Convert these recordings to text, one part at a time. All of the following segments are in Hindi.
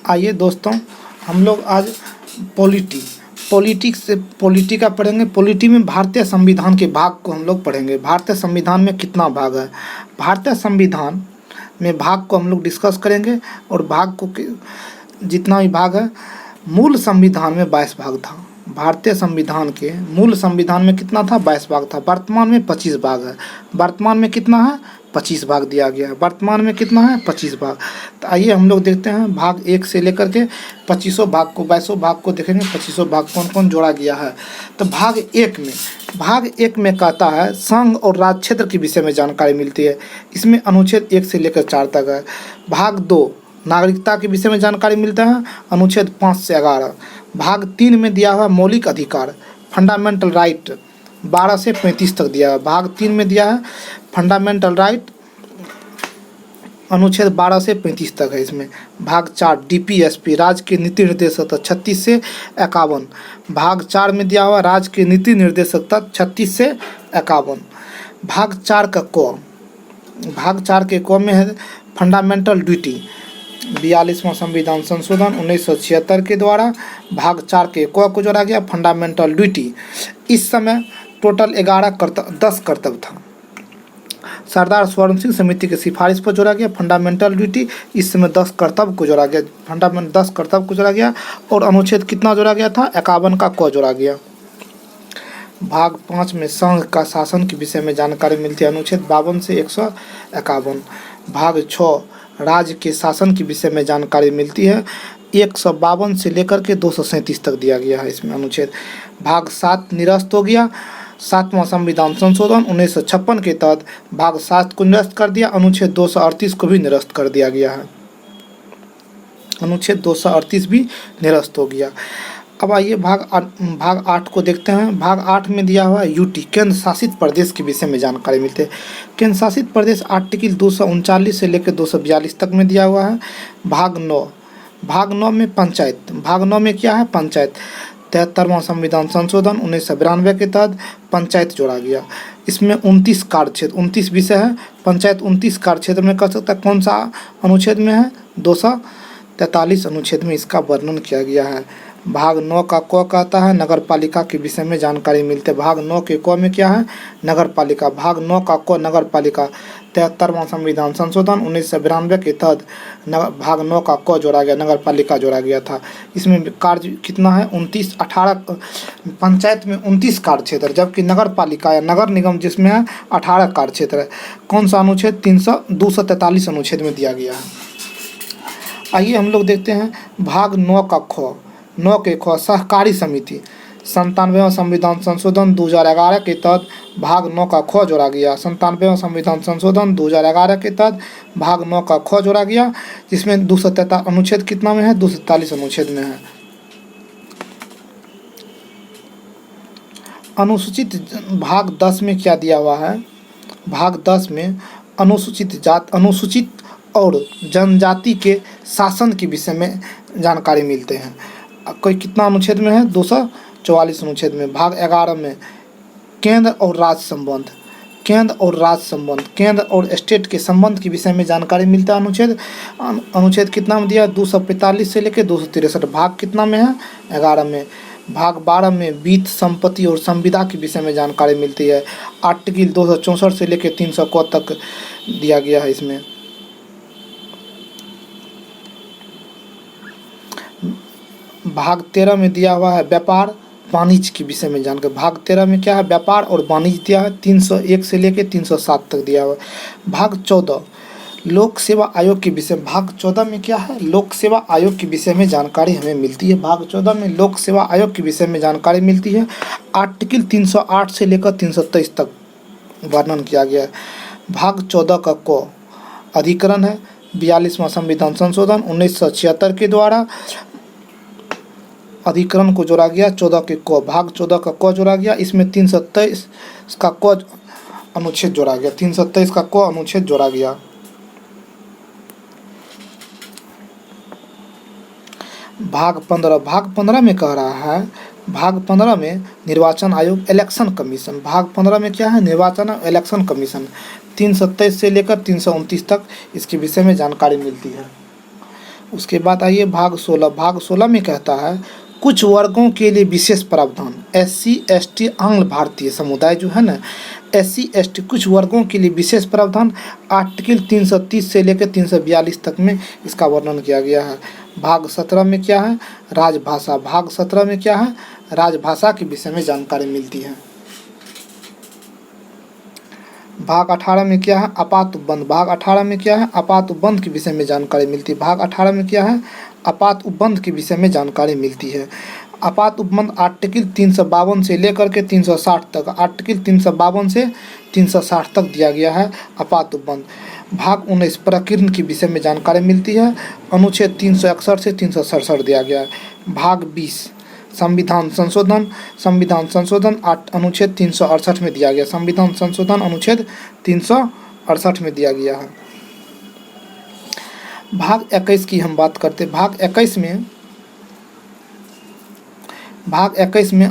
आइए दोस्तों, हम लोग आज पॉलिटी का पढ़ेंगे। पॉलिटी में भारतीय संविधान के भाग को हम लोग पढ़ेंगे। भारतीय संविधान में कितना भाग है, भारतीय संविधान में भाग को हम लोग डिस्कस करेंगे। और भाग को जितना भी भाग है, मूल संविधान में 22 भाग था। भारतीय संविधान के मूल संविधान में कितना था? 22 भाग था। वर्तमान में 25 भाग है। वर्तमान में कितना है? 25 भाग दिया गया है। वर्तमान में कितना है? 25 भाग। तो आइए हम लोग देखते हैं भाग 1 से लेकर के 25 भाग को, 22 भाग को देखेंगे। 25 भाग कौन कौन जोड़ा गया है। तो भाग एक में कहता है संघ और राज्य क्षेत्र के विषय में जानकारी मिलती है। इसमें अनुच्छेद 1 से लेकर 4 तक है। भाग 2 नागरिकता के विषय में जानकारी मिलता है, अनुच्छेद 5 से 11। भाग 3 में दिया हुआ मौलिक अधिकार, फंडामेंटल राइट, 12 से 35 तक दिया है। भाग 3 में दिया है फंडामेंटल राइट, अनुच्छेद 12 से 35 तक है इसमें। भाग 4 डीपीएसपी, राज्य के नीति निर्देशक तक 36 से 51। भाग 4 में दिया हुआ राज्य के नीति निर्देशक तक 36 से 51। भाग 4 का भाग 4 के में है फंडामेंटल ड्यूटी, 42वां संविधान संशोधन 1976 के द्वारा भाग 4 के को जोड़ा गया फंडामेंटल ड्यूटी। इस समय टोटल 10 कर्तव्य था। सरदार स्वर्ण सिंह समिति की सिफारिश पर जोड़ा गया फंडामेंटल ड्यूटी। इस समय 10 कर्तव्य को जोड़ा गया, 10 कर्तव्य को जोड़ा गया। और अनुच्छेद कितना जोड़ा गया था? 51 का को जोड़ा गया। भाग 5 में संघ का शासन के विषय में जानकारी मिलती है, अनुच्छेद 52 से 151। भाग 6 राज्य के शासन के विषय में जानकारी मिलती है, 152 से लेकर के 237 तक दिया गया है इसमें अनुच्छेद। भाग 7 निरस्त हो गया। 7वां संविधान संशोधन 1956 के तहत भाग 7 को निरस्त कर दिया। अनुच्छेद 238 को भी निरस्त कर दिया गया है। अनुच्छेद 238 भी निरस्त हो गया। अब आइए भाग 8 को देखते हैं। भाग 8 में दिया हुआ यूटी, केंद्र शासित प्रदेश के विषय में जानकारी मिलती है। केंद्र शासित प्रदेश आर्टिकल 239 से लेकर 242 तक में दिया हुआ है। भाग 9 में पंचायत, भाग 9 में क्या है? पंचायत। 73वां संविधान संशोधन 1992 के तहत पंचायत जोड़ा गया। इसमें 29 कार्य क्षेत्र, 29 विषय है। पंचायत 29 कार्य क्षेत्र में कर सकता है। कौन सा अनुच्छेद में है? 243 अनुच्छेद में इसका वर्णन किया गया है। भाग 9 का क कहता है नगर पालिका के विषय में जानकारी मिलती है। भाग 9 के क में क्या है? नगर पालिका। भाग 9 का क नगर पालिका। 73वां संविधान संशोधन 1992 के तहत भाग 9 का क जोड़ा गया, नगर पालिका जोड़ा गया था। इसमें कार्य कितना है? 18 पंचायत में 29 कार्य क्षेत्र, जबकि नगर पालिका या नगर निगम जिसमें है 18 कार्य क्षेत्र है। कौन सा अनुच्छेद? 243 अनुच्छेद में दिया गया है। आइए हम लोग देखते हैं भाग 9 का ख। 9 के ख सहकारी समिति, 97वां संविधान संशोधन 2011 के तहत भाग 9 का ख जोड़ा गया। 97वां संविधान संशोधन 2011 के तहत भाग 9 का ख जोड़ा गया, जिसमें 243 अनुच्छेद कितना में है? 243 अनुच्छेद में है। अनुसूचित भाग 10 में क्या दिया हुआ है? भाग 10 में अनुसूचित और जनजाति के शासन के विषय में जानकारी मिलते हैं। कोई कितना अनुच्छेद में है? 244 अनुच्छेद में। भाग 11 में केंद्र और राज्य संबंध, केंद्र और स्टेट के संबंध के विषय में जानकारी मिलता है। अनुच्छेद कितना में दिया? 245 से लेकर 263। भाग कितना में है? 11 में। भाग 12 में वित्त, संपत्ति और संविदा के विषय में जानकारी मिलती है। आर्टिकल 264 से लेकर 300 को तक दिया गया है इसमें। भाग 13 में दिया हुआ है व्यापार वाणिज्य के विषय में जानकारी। भाग 13 में क्या है? व्यापार और वाणिज्य दिया है। 301 से लेकर 307 तक दिया हुआ है। भाग 14 लोक सेवा आयोग के विषय, भाग 14 में क्या है? लोक सेवा आयोग के विषय में जानकारी हमें मिलती है। भाग 14 में लोक सेवा आयोग के विषय में जानकारी मिलती है। आर्टिकल 308 से लेकर 323 तक वर्णन किया गया है। भाग 14 का क अधिकरण है, 42वां संविधान संशोधन 1976 के द्वारा अधिकरण को जोड़ा गया। 14 के क, भाग 14 का क जोड़ा गया। इसमें 327 का क अनुच्छेद जोड़ा गया, 327 का क अनुच्छेद जोड़ा गया। भाग 15 में कह रहा है, भाग 15 में निर्वाचन आयोग, इलेक्शन कमीशन। भाग 15 में क्या है? निर्वाचन और इलेक्शन कमीशन। 327 से लेकर 329 तक इसके विषय में जानकारी मिलती है। उसके बाद आइए भाग 16। भाग 16 में कहता है कुछ वर्गों के लिए विशेष प्रावधान। SC ST आंग्ल भारतीय समुदाय जो है ना, SC ST कुछ वर्गों के लिए विशेष प्रावधान आर्टिकल 330 से लेकर 342 तक में इसका वर्णन किया गया है। भाग 17 में क्या है, राजभाषा। भाग 17 में क्या है, राजभाषा के विषय में जानकारी मिलती है। भाग 18 में क्या है, आपात उपबंध। भाग 18 में क्या है, आपात उपबंध के विषय में जानकारी मिलती है। भाग 18 में क्या है, आपात उपबंध के विषय में जानकारी मिलती है। आपात उपबंध आर्टिकल 352 से लेकर के 360 तक, आर्टिकल 352 से 360 तक दिया गया है आपात उपबंध। भाग 19 प्रकीर्णन के विषय में जानकारी मिलती है, अनुच्छेद 361 से 367 दिया गया है। भाग 20 संविधान संशोधन। संविधान संशोधन अनुच्छेद 368 में दिया गया। संविधान संशोधन अनुच्छेद 368 में दिया गया है। भाग 21 की हम बात करते हैं। भाग 21 में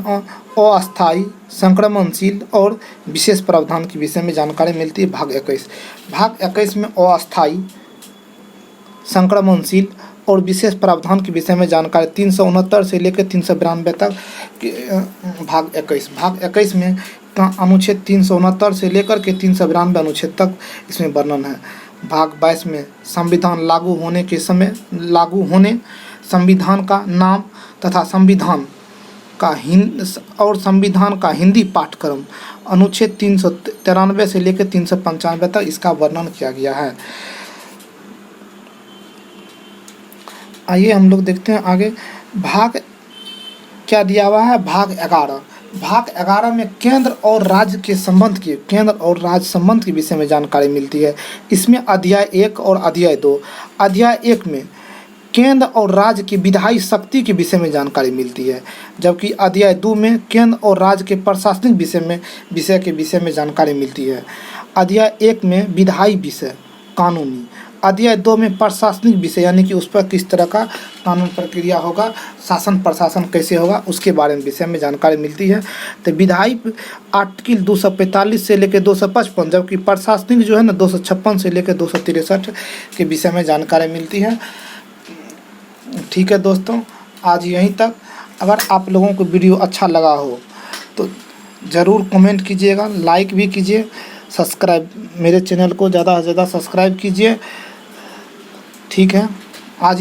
अस्थायी, संक्रमणशील और विशेष प्रावधान के विषय में जानकारी मिलती है। भाग 21 में अस्थायी, संक्रमणशील और विशेष प्रावधान के विषय में जानकारी 369 से लेकर 392 तक। भाग 21 में अनुच्छेद 369 से लेकर के 392 अनुच्छेद तक इसमें वर्णन है। भाग 22 में संविधान लागू होने संविधान का नाम तथा संविधान का हिंदी पाठ्यक्रम अनुच्छेद 393 से लेकर 395 तक इसका वर्णन किया गया है। आइए हम लोग देखते हैं आगे भाग क्या दिया हुआ है। भाग 11। भाग 11 में केंद्र और राज्य संबंध के विषय में जानकारी मिलती है। इसमें अध्याय 1 और अध्याय 2। अध्याय 1 में केंद्र और राज्य की विधायी शक्ति के विषय में जानकारी मिलती है, जबकि अध्याय 2 में केंद्र और राज्य के प्रशासनिक विषय में जानकारी मिलती है। अध्याय 1 में विधायी विषय कानूनी, अध्याय 2 में प्रशासनिक विषय यानी कि उस पर किस तरह का कानून प्रक्रिया होगा, शासन प्रशासन कैसे होगा, उसके बारे में विषय में जानकारी मिलती है। तो विधायी आर्टिकल 245 से लेकर 255, जबकि प्रशासनिक जो है ना 256 से लेकर 263 के विषय में जानकारी मिलती है। ठीक है दोस्तों, आज यहीं तक। अगर आप लोगों को वीडियो अच्छा लगा हो तो ज़रूर कमेंट कीजिएगा, लाइक भी कीजिए, सब्सक्राइब मेरे चैनल को ज़्यादा से ज़्यादा सब्सक्राइब कीजिए। ठीक है, आज